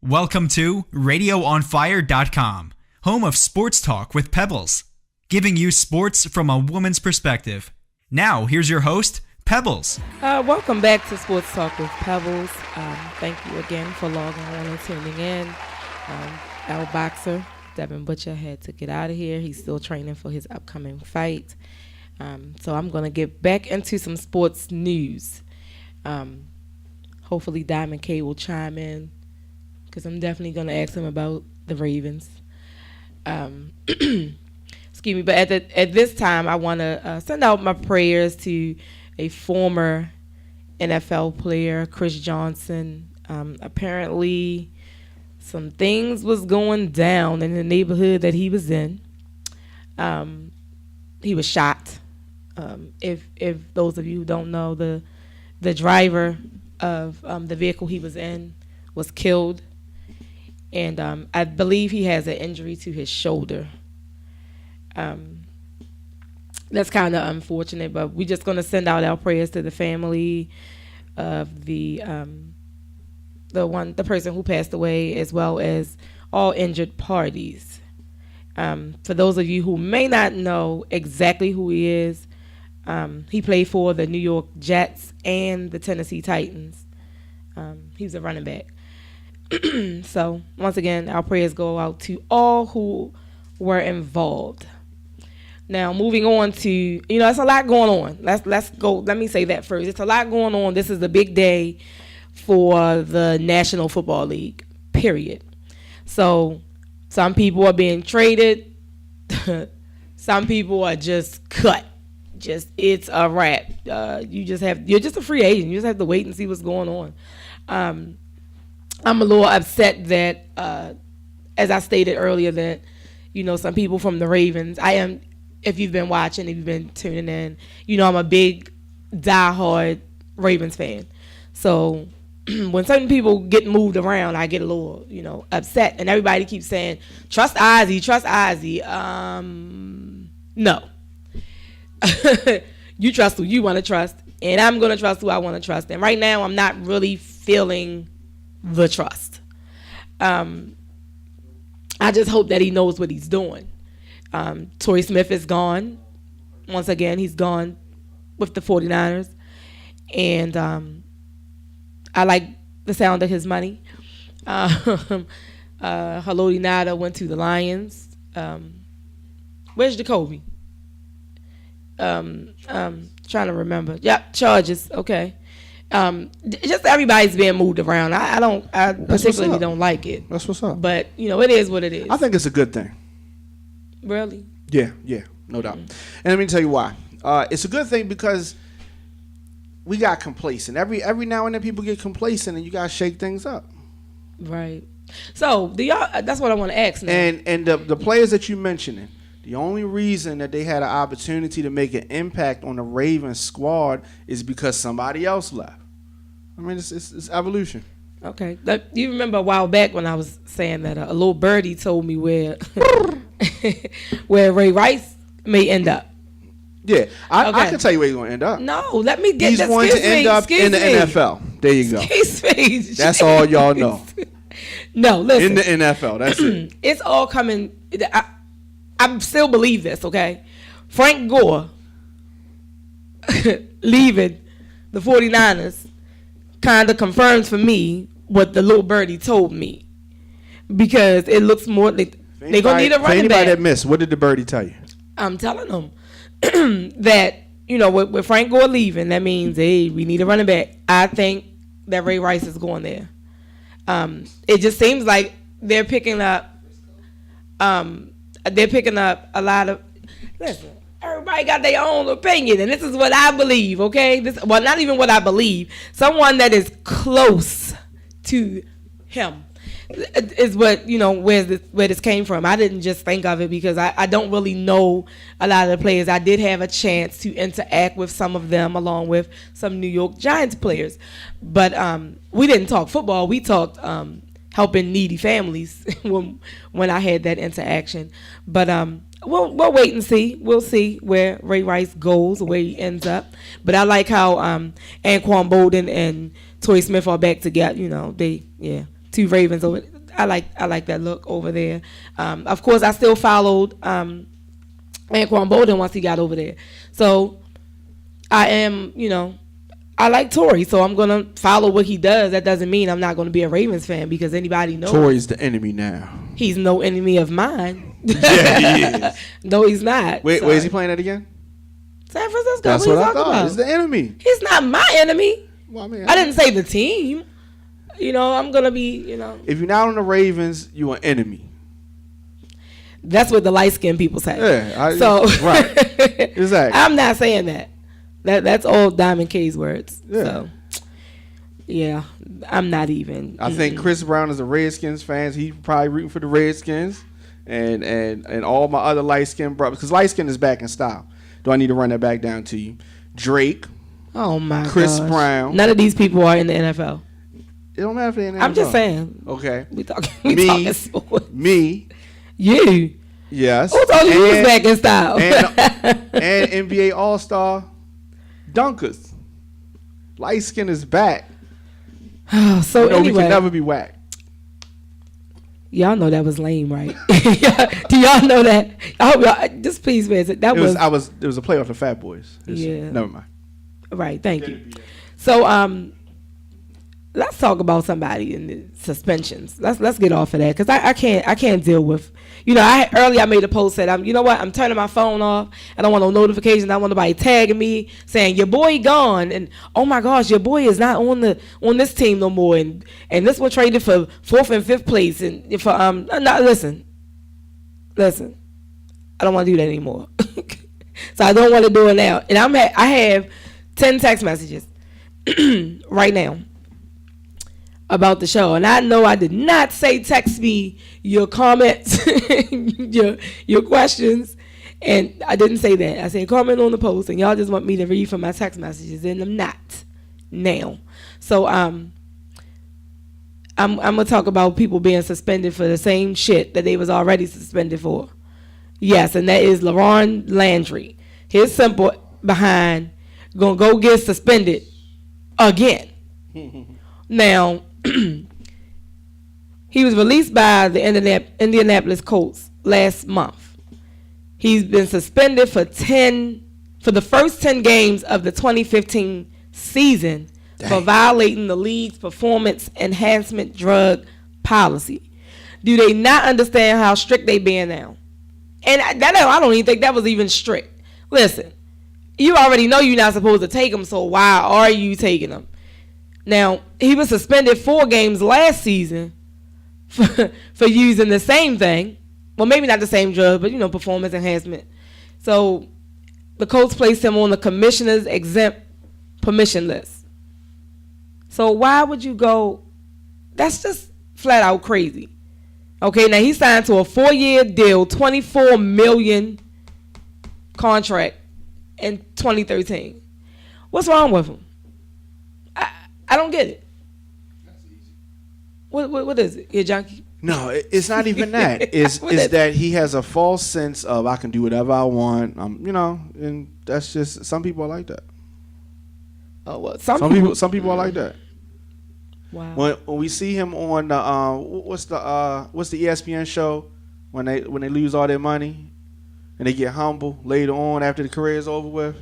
Welcome to RadioOnFire.com, home of Sports Talk with Pebbles, giving you sports from a woman's perspective. Now, here's your host, Pebbles. Welcome back to Sports Talk with Pebbles. Thank you again for logging on and tuning in. Our boxer, Devin Butcher, had to get out of here. He's still training for his upcoming fight. So I'm going to get back into some sports news. Hopefully Diamond K will chime in, because I'm definitely going to ask him about the Ravens. Excuse me, but at this time, I want to send out my prayers to a former NFL player, Chris Johnson. Apparently, some things was going down in the neighborhood that he was in. He was shot. If those of you who don't know, the driver of the vehicle he was in was killed. And I believe he has an injury to his shoulder. That's kind of unfortunate, but we're just going to send out our prayers to the family of the person who passed away, as well as all injured parties. For those of you who may not know exactly who he is, he played for the New York Jets and the Tennessee Titans. He's a running back. So, once again, our prayers go out to all who were involved. Now, moving on to, it's a lot going on. Let's go. Let me say that first. It's a lot going on. This is a big day for the National Football League, period. So, some people are being traded. Some people are just cut. It's a wrap. You're just a free agent. You just have to wait and see what's going on. I'm a little upset that, as I stated earlier, that, some people from the Ravens, if you've been watching, if you've been tuning in, I'm a big, diehard Ravens fan. So when certain people get moved around, I get a little, upset. And everybody keeps saying, trust Ozzy, trust Ozzy. No. You trust who you want to trust, and I'm going to trust who I want to trust. And right now, I'm not really feeling the trust. I just hope that he knows what he's doing. Torrey Smith is gone. Once again, he's gone with the 49ers. And I like the sound of his money. Haloti Ngata went to the Lions. Where's Jacoby? Trying to remember. Yep, Chargers. Okay. Just everybody's being moved around. I particularly don't like it. That's what's up. But it is what it is. I think it's a good thing. Really? Yeah, no doubt. And let me tell you why. It's a good thing because we got complacent. Every now and then people get complacent, and you gotta shake things up. Right. So do y'all? That's what I want to ask now. And the players that you mentioning, the only reason that they had an opportunity to make an impact on the Ravens squad is because somebody else left. I mean, it's evolution. Okay. You remember a while back when I was saying that a little birdie told me where Ray Rice may end up. Yeah, I can tell you where he's going to end up. No, let me get He's going to end up in the NFL. There you go. That's all y'all know. No, listen. In the NFL, that's it. It's all coming. I still believe this, okay? Frank Gore leaving the 49ers kind of confirms for me what the little birdie told me, because it looks more like they're going to need a running back. For anybody that missed, what did the birdie tell you? I'm telling them that, with Frank Gore leaving, that means, hey, we need a running back. I think that Ray Rice is going there. It just seems like they're picking up a lot of, listen, everybody got their own opinion, and this is what I believe, okay? Not even what I believe. Someone that is close to him is what, where this came from. I didn't just think of it because I don't really know a lot of the players. I did have a chance to interact with some of them along with some New York Giants players. But we didn't talk football. We talked helping needy families when I had that interaction. But we'll wait and see. We'll see where Ray Rice goes, where he ends up. But I like how Anquan Bolden and Torrey Smith are back together. two Ravens over. I like that look over there. Of course, I still followed Anquan Bolden once he got over there. So I am, I like Torrey, so I'm gonna follow what he does. That doesn't mean I'm not gonna be a Ravens fan because anybody knows Torrey's the enemy now. He's no enemy of mine. Yeah, he is. No, he's not. Wait, where is he playing at again? San Francisco. That's what I thought. About? He's the enemy. He's not my enemy. Well, I didn't say the team. I'm gonna be. If you're not on the Ravens, you're an enemy. That's what the light skinned people say. Yeah. Right. Exactly. I'm not saying that. That's all Diamond K's words. Yeah. So, yeah, I'm not even. I think Chris Brown is a Redskins fan. He's probably rooting for the Redskins, and all my other light skinned brothers, because light skin is back in style. Do I need to run that back down to you? Drake. Oh my. Chris gosh. Brown. None of these people are in the NFL. It don't matter if they're in the NFL. I'm just saying. Okay. We talking sports. Me. You. Yes. Who told you was back in style? And NBA All-Star dunkers. Light skin is back. So anyway, we can never be whacked. Y'all know that was lame, right? Do y'all know that? I hope y'all just please, man. It was a play off the Fat Boys. Never mind. Right. Thank you. So let's talk about somebody in the suspensions. Let's get off of that because I can't deal with. Earlier I made a post said I'm turning my phone off. I don't want no notifications. I don't want nobody tagging me saying your boy gone and oh my gosh your boy is not on this team no more and this one traded for 4th and 5th place and for listen. I don't want to do that anymore. So I don't want to do it now. And I have 10 text messages right now about the show, and I know I did not say text me your comments, your questions, and I didn't say that. I said comment on the post, and y'all just want me to read from my text messages, and I'm not now. So I'm gonna talk about people being suspended for the same shit that they was already suspended for. Yes, and that is LaRon Landry. His simple behind gonna go get suspended again. Now. He was released by the Indianapolis Colts last month. He's been suspended for the first 10 games of the 2015 season for violating the league's performance enhancement drug policy. Do they not understand how strict they being now? And I don't even think that was even strict. Listen, you already know you're not supposed to take them, so why are you taking them? Now, he was suspended 4 games last season for using the same thing. Well, maybe not the same drug, but, performance enhancement. So, the Colts placed him on the commissioner's exempt permission list. So, why would you go? That's just flat out crazy. Okay, now he signed to a 4-year deal, $24 million contract in 2013. What's wrong with him? I don't get it. That's easy. What is it? You junkie? No, it's not even that. It's that he has a false sense of I can do whatever I want. And that's just some people are like that. Oh well, some people are like that. Wow. When we see him on what's the ESPN show when they lose all their money and they get humble later on after the career is over with,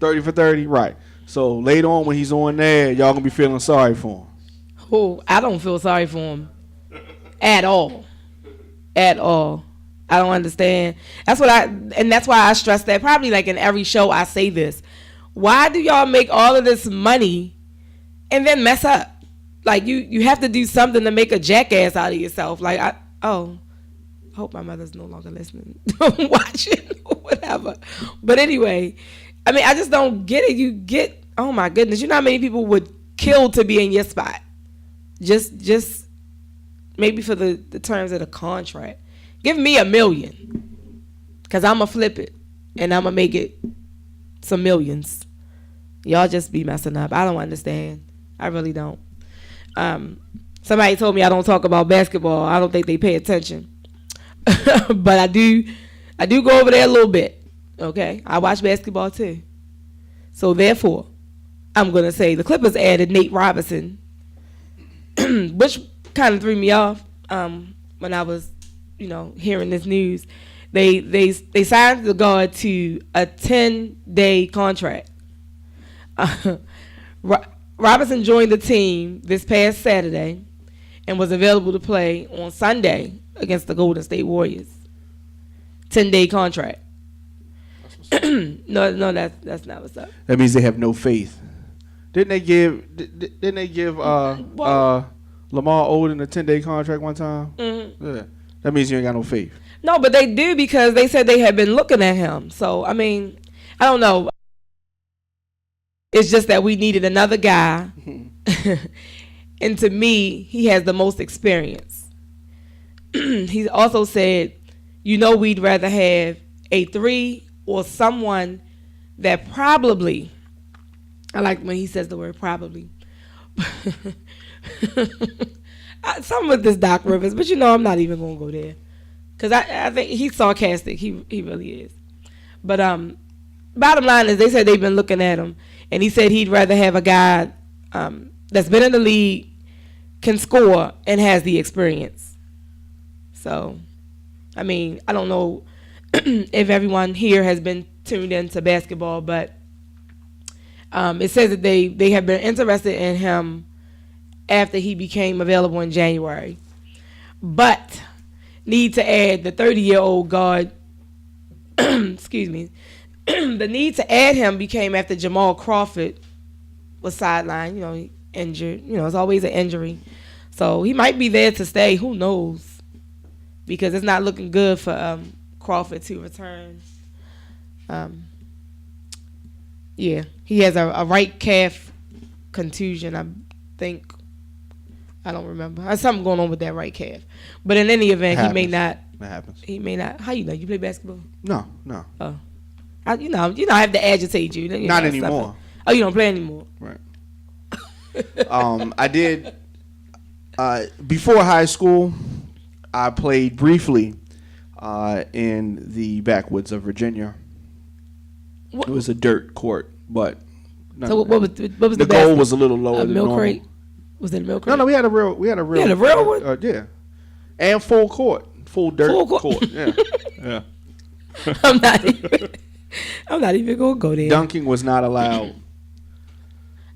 30 for 30, right? So later on when he's on there, y'all gonna be feeling sorry for him. Oh, I don't feel sorry for him at all. At all. I don't understand. That's why I stress that. Probably like in every show I say this. Why do y'all make all of this money and then mess up? Like you have to do something to make a jackass out of yourself. Like I hope my mother's no longer listening, watching, whatever. But anyway. I mean, I just don't get it. Oh my goodness, you know how many people would kill to be in your spot? Just maybe for the terms of the contract. Give me $1 million, cause I'ma flip it and I'ma make it some millions. Y'all just be messing up. I don't understand. I really don't. Somebody told me I don't talk about basketball. I don't think they pay attention, but I do go over there a little bit. Okay, I watch basketball too. So therefore, I'm going to say the Clippers added Nate Robinson, which kind of threw me off when I was, hearing this news. They signed the guard to a 10-day contract. Robinson joined the team this past Saturday and was available to play on Sunday against the Golden State Warriors. 10-day contract. No, that's not what's up. That means they have no faith. Didn't they give Lamar Odom a 10-day contract one time? Mm-hmm. Yeah. That means you ain't got no faith. No, but they do because they said they had been looking at him. So, I mean, I don't know. It's just that we needed another guy. And to me, he has the most experience. He also said, we'd rather have a 3 or someone that probably, I like when he says the word probably. Some with this Doc Rivers, but I'm not even going to go there. Because I think he's sarcastic. He really is. But bottom line is they said they've been looking at him. And he said he'd rather have a guy that's been in the league, can score, and has the experience. So, I mean, I don't know if everyone here has been tuned into basketball, but it says that they have been interested in him after he became available in January. But need to add the 30-year-old guard, excuse me, the need to add him became after Jamal Crawford was sidelined, he injured. It's always an injury. So he might be there to stay. Who knows? Because it's not looking good for Crawford to return. Yeah, he has a right calf contusion, I think. I don't remember. There's something going on with that right calf. But in any event, he may not. That happens. He may not. How you know? You play basketball? No. Oh. I have to agitate you. Not anymore. Something. Oh, you don't play anymore? Right. I did, before high school, I played briefly in the backwoods of Virginia. It was a dirt court, but... So what was the goal was a little lower than normal. Crate? Was it a milk crate? No, we had a real one? Yeah. And full court. Full dirt court. Yeah. Yeah. I'm not even going to go there. Dunking was not allowed.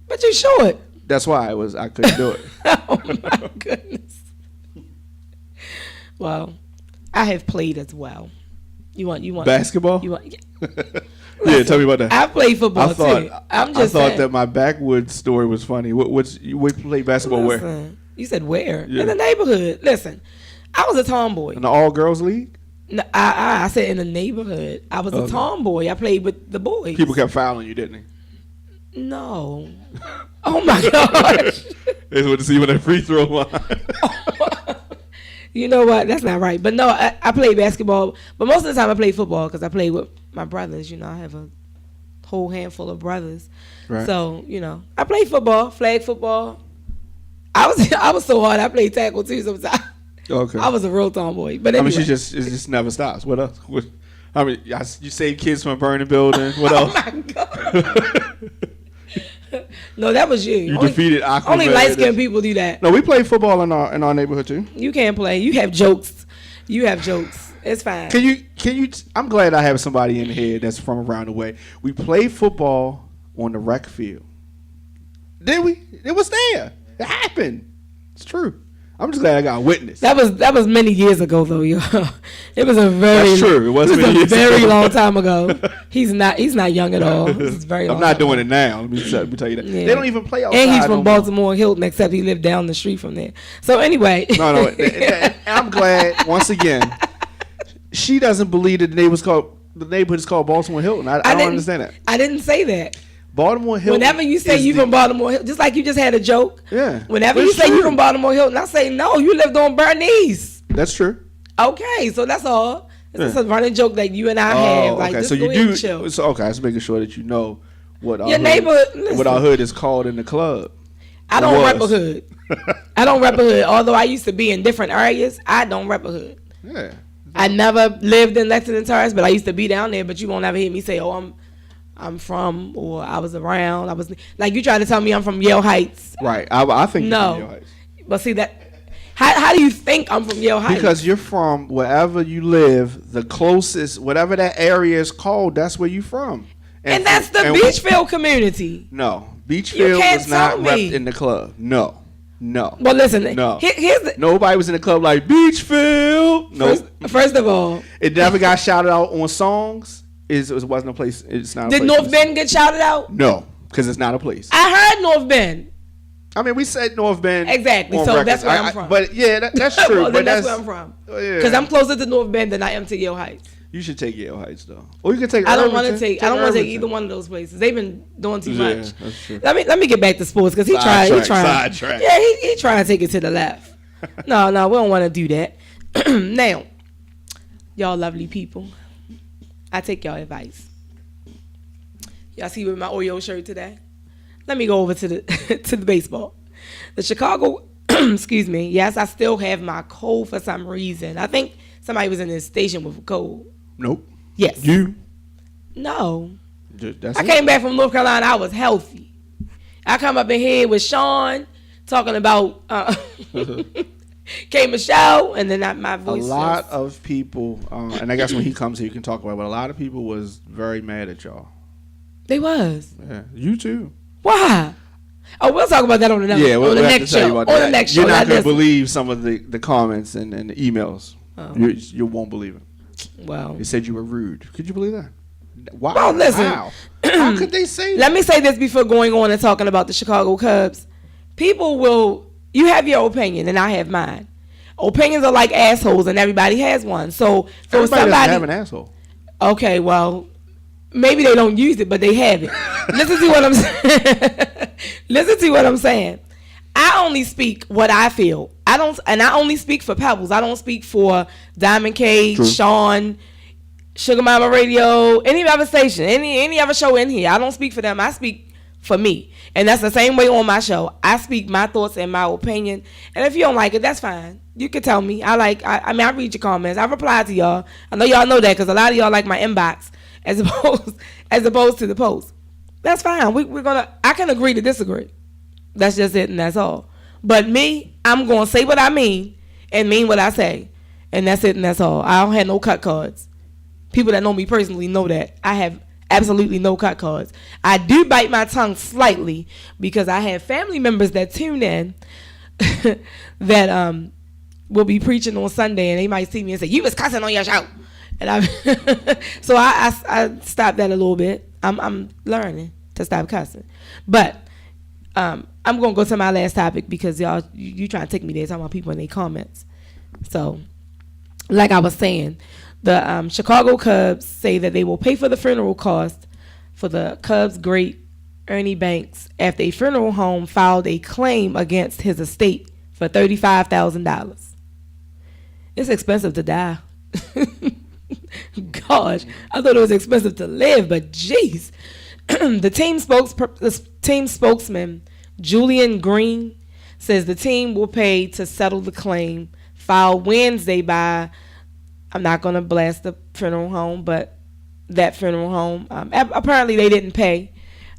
But you short. That's why I couldn't do it. Oh my goodness. Well, I have played as well. You want basketball? Yeah, tell me about that. I played football too. I thought that my backwoods story was funny. We played basketball where? You said where? Yeah. In the neighborhood. Listen, I was a tomboy. In the all girls league? No, I said in the neighborhood. I was a tomboy. I played with the boys. People kept fouling you, didn't they? No. Oh my gosh. They just want to see you on that free throw line. You know what? That's not right. But no, I play basketball. But most of the time I play football because I play with my brothers. I have a whole handful of brothers. Right. So, I play football, flag football. I was so hard. I played tackle too sometimes. Okay. I was a real tomboy. But anyway. It just never stops. What else? You save kids from a burning building. What else? Oh my God. No, that was you. You defeated Aquaman. Only light-skinned people do that. No, we play football in our neighborhood too. You can't play. You have jokes. It's fine. Can you? I'm glad I have somebody in here that's from around the way. We played football on the rec field. Did we? It was there. It happened. It's true. I'm just glad I got a witness. That was many years ago, though, yo. It was a very. That's true. It was a very long time ago. He's not young at all. It's very. I'm not doing it now. Let me tell you that. Yeah. They don't even play outside. And he's from Baltimore Hilton, except he lived down the street from there. So anyway. No. I'm glad once again. She doesn't believe that the neighborhood is called Baltimore Hilton. I don't understand that. I didn't say that. Baltimore Hilton. Whenever you say you from Baltimore Hilton, just like you just had a joke. Yeah. Whenever you say you from Baltimore Hilton, I say no. You lived on Bernice. That's true. Okay, so that's all. It's just a running joke that you and I have. Like, okay, just so you do. Chill. So okay, I was making sure that you know what our hood is called in the club. I don't rep a hood. I don't rep a hood. Although I used to be in different areas, I don't rep a hood. Yeah. I never lived in Lexington Terrace, but I used to be down there. But you won't ever hear me say, "Oh, I'm from," or "I was around." I was like, you try to tell me I'm from Yale Heights. Right. I think no. you're from Yale Heights. But see that How do you think I'm from Yale Heights? Because you're from wherever you live, the closest, whatever that area is called, that's where you from. And that's the Beachfield community. No, Beachfield was not repped in the club. No. Well, listen. No. Here's nobody was in the club like Beachfield. No. First of all, it never got shouted out on songs. It wasn't a place. It's not. Did North Bend get shouted out? No, because it's not a place. I heard North Bend. I mean, we said North Bend. Exactly. So that's where I'm from. But yeah, that's true. Well, but that's where I'm from. Because I'm closer to North Bend than I am to Yale Heights. You should take Yale Heights though, or you can take. I don't want to take either one of those places. They've been doing too much. Yeah, that's true. Let me get back to sports because he tried. Yeah, he trying to take it to the left. No, we don't want to do that. Now, y'all lovely people, I take y'all advice. Y'all see with my Oreo shirt today? Let me go over to the to the baseball. The Chicago, excuse me. Yes, I still have my cold for some reason. I think somebody was in this station with a cold. Nope. Yes. You? I came back from North Carolina. I was healthy. I come up in here with Sean talking about K. Michelle, and then my voice. A lot of people, and I guess when he comes here, you can talk about it, but a lot of people was very mad at y'all. They was. Yeah, you too. Why? Oh, we'll talk about that on the next show. On the next show. You're not going to believe some of the comments and the emails. Oh. You won't believe it. Well, they said you were rude. Could you believe that? Wow. Well, listen. Wow. How could they say that? Let me say this before going on and talking about the Chicago Cubs. You have your opinion and I have mine. Opinions are like assholes and everybody has one. So for everybody doesn't have an asshole. Okay, well, maybe they don't use it, but they have it. Listen to what I'm saying. Listen to what I'm saying. I only speak what I feel. I only speak for Pebbles. I don't speak for Diamond K, True. Sean, Sugar Mama Radio, any other station, any other show in here. I don't speak for them. I speak for me. And that's the same way on my show. I speak my thoughts and my opinion. And if you don't like it, that's fine. You can tell me. I read your comments. I reply to y'all. I know y'all know that because a lot of y'all like my inbox as opposed to the post. That's fine. I can agree to disagree. That's just it, and that's all. But me, I'm going to say what I mean and mean what I say. And that's it, and that's all. I don't have no cut cards. People that know me personally know that. I have absolutely no cut cards. I do bite my tongue slightly because I have family members that tune in that will be preaching on Sunday, and they might see me and say, "You was cussing on your show." And so I stopped that a little bit. I'm learning to stop cussing. But I'm going to go to my last topic because y'all, you trying to take me there talking about people in their comments. So, like I was saying, the Chicago Cubs say that they will pay for the funeral cost for the Cubs' great Ernie Banks after a funeral home filed a claim against his estate for $35,000. It's expensive to die. Gosh, I thought it was expensive to live, but jeez. The team spokesman, Julian Green, says the team will pay to settle the claim filed Wednesday by, I'm not going to blast the funeral home, but that funeral home. Apparently they didn't pay,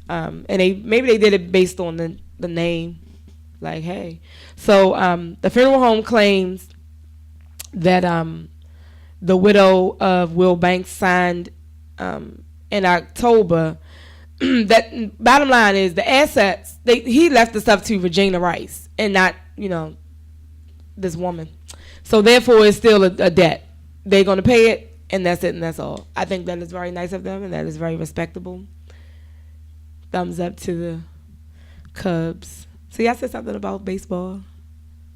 and maybe they did it based on the name. Like, hey. So the funeral home claims that the widow of Will Banks signed in October. That bottom line is the assets. He left the stuff to Regina Rice and not this woman. So therefore, it's still a debt. They're going to pay it, and that's it, and that's all. I think that is very nice of them, and that is very respectable. Thumbs up to the Cubs. See, I said something about baseball.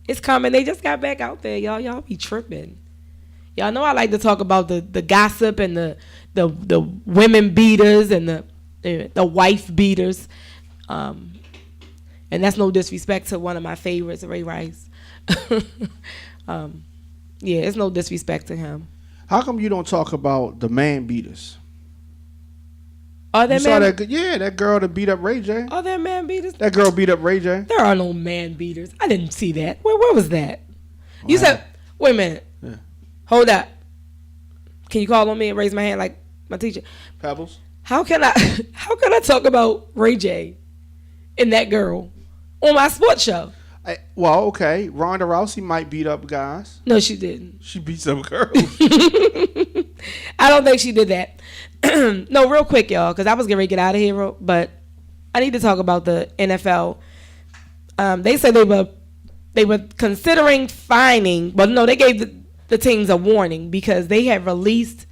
It's coming. They just got back out there, y'all. Y'all be tripping. Y'all know I like to talk about the gossip and the women beaters and the wife beaters. And that's no disrespect to one of my favorites, Ray Rice. Yeah, it's no disrespect to him. How come you don't talk about the man beaters? Are there that girl that beat up Ray J. Are there man beaters? That girl beat up Ray J. There are no man beaters. I didn't see that. Where was that? You said, wait a minute. Yeah. Hold up. Can you call on me and raise my hand like my teacher? Pebbles. How can I talk about Ray J and that girl on my sports show? Well, okay. Ronda Rousey might beat up guys. No, she didn't. She beats up girls. I don't think she did that. No, real quick, y'all, because I was getting ready to get out of here, but I need to talk about the NFL. They said they were considering fining, but no, they gave the teams a warning because they had released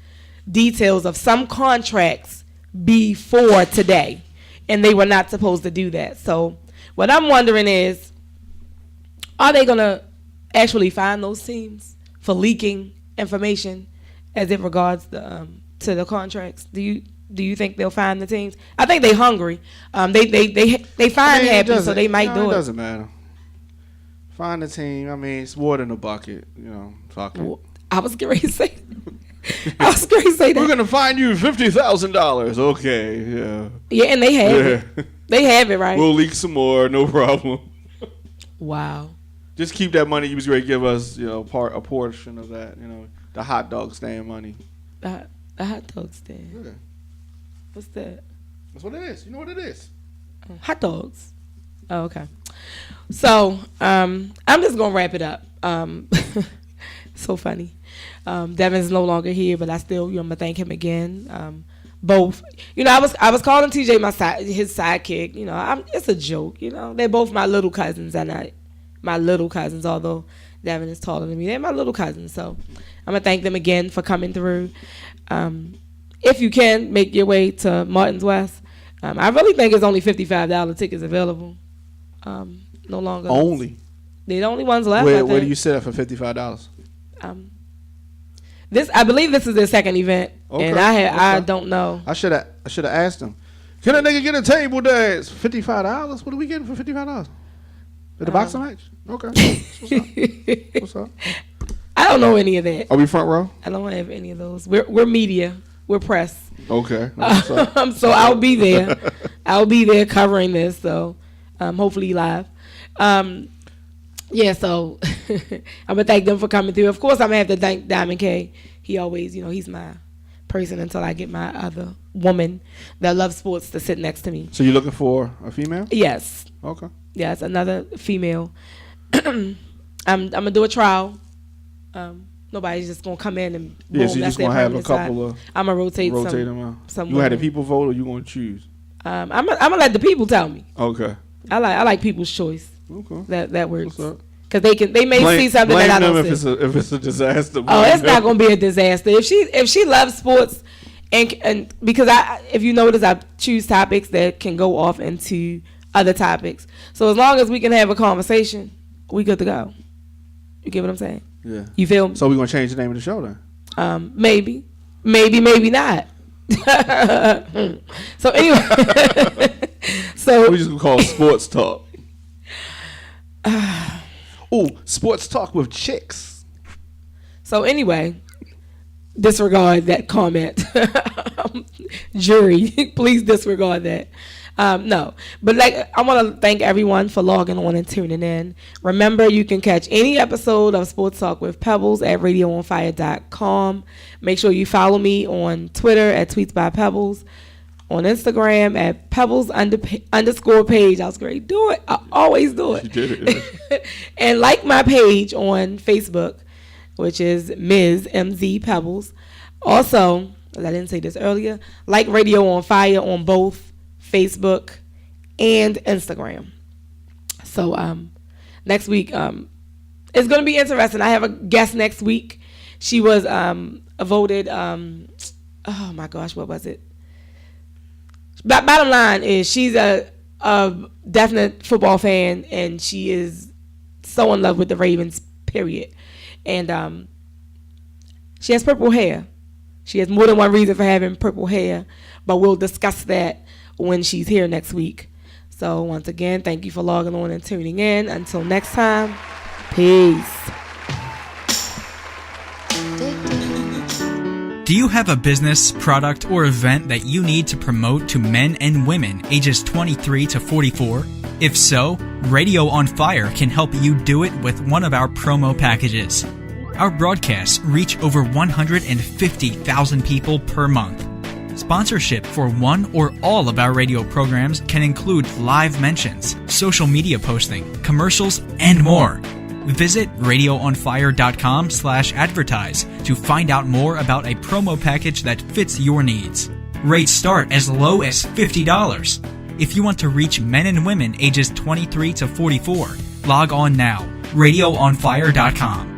details of some contracts before today, and they were not supposed to do that. So what I'm wondering is, are they going to actually fine those teams for leaking information as it regards to the contracts? Do you think they'll fine the teams? I think they're hungry. They fine happy, so they might do it. It doesn't matter. Fine the team. I mean, it's water in a bucket. Fuck it. I was going to say that. We're going to fine you $50,000. Okay, yeah. Yeah, and they have it. They have it, right? We'll leak some more, no problem. Wow. Just keep that money you was going to give us, a portion of that, the hot dog stand money. The hot dog stand? Yeah. What's that? That's what it is. You know what it is. Hot dogs. Oh, okay. So, I'm just going to wrap it up. So funny. Devin's no longer here, but I still, I'm going to thank him again. Both, I was calling TJ his sidekick. It's a joke. They're both my little cousins, and my little cousins, although Devin is taller than me, they're my little cousins. So I'm gonna thank them again for coming through. If you can make your way to Martin's West, I really think it's only $55 tickets available. No longer. Only. They're the only ones left. Where do you sit at for $55? I believe this is their second event, okay. And I don't know. I should have asked them. Can a nigga get a table dance? $55? What are we getting for $55? At the boxing match? Okay. What's up? I don't know any of that. Are we front row? I don't have any of those. We're media. We're press. Okay. So I'll be there. I'll be there covering this. So hopefully live. Yeah. So I'm gonna thank them for coming through. Of course, I'm gonna have to thank Diamond K. He always, he's my person until I get my other woman that loves sports to sit next to me. So you're looking for a female? Yes. Okay. Yes, another female. I'm gonna do a trial. Nobody's just gonna come in and boom, so you're that's just gonna have a couple of. I'm gonna rotate them out. Some you had the people vote, or you gonna choose? I'm gonna let the people tell me. Okay. I like people's choice. Okay. That works. Because they may see something that I don't see. If it's a disaster. It's not gonna be a disaster. If she loves sports, and because if you notice, I choose topics that can go off into other topics. So as long as we can have a conversation, we good to go. You get what I'm saying? Yeah. You feel me? So we're gonna change the name of the show then? Maybe not. So anyway, so we just gonna call it Sports Talk. Sports Talk with Chicks. So anyway, disregard that comment. Jury, please disregard that. No, but I want to thank everyone for logging on and tuning in. Remember, you can catch any episode of Sports Talk with Pebbles at radioonfire.com. Make sure you follow me on Twitter at Tweets by Pebbles, on Instagram at Pebbles_page. I was great. Do it. I always do it. You did it. And like my page on Facebook, which is Ms. MZ Pebbles. Also, I didn't say this earlier, like Radio on Fire on both Facebook and Instagram. So next week it's going to be interesting. I have a guest next week. She was voted oh my gosh, what was it? Bottom line is she's a definite football fan, and she is so in love with the Ravens, period. And she has purple hair. She has more than one reason for having purple hair, but we'll discuss that when she's here next week. So once again, thank you for logging on and tuning in. Until next time, peace. Do you have a business, product, or event that you need to promote to men and women ages 23 to 44? If so, Radio on Fire can help you do it with one of our promo packages. Our broadcasts reach over 150,000 people per month. Sponsorship for one or all of our radio programs can include live mentions, social media posting, commercials, and more. Visit radioonfire.com/advertise to find out more about a promo package that fits your needs. Rates start as low as $50. If you want to reach men and women ages 23 to 44, log on now, radioonfire.com.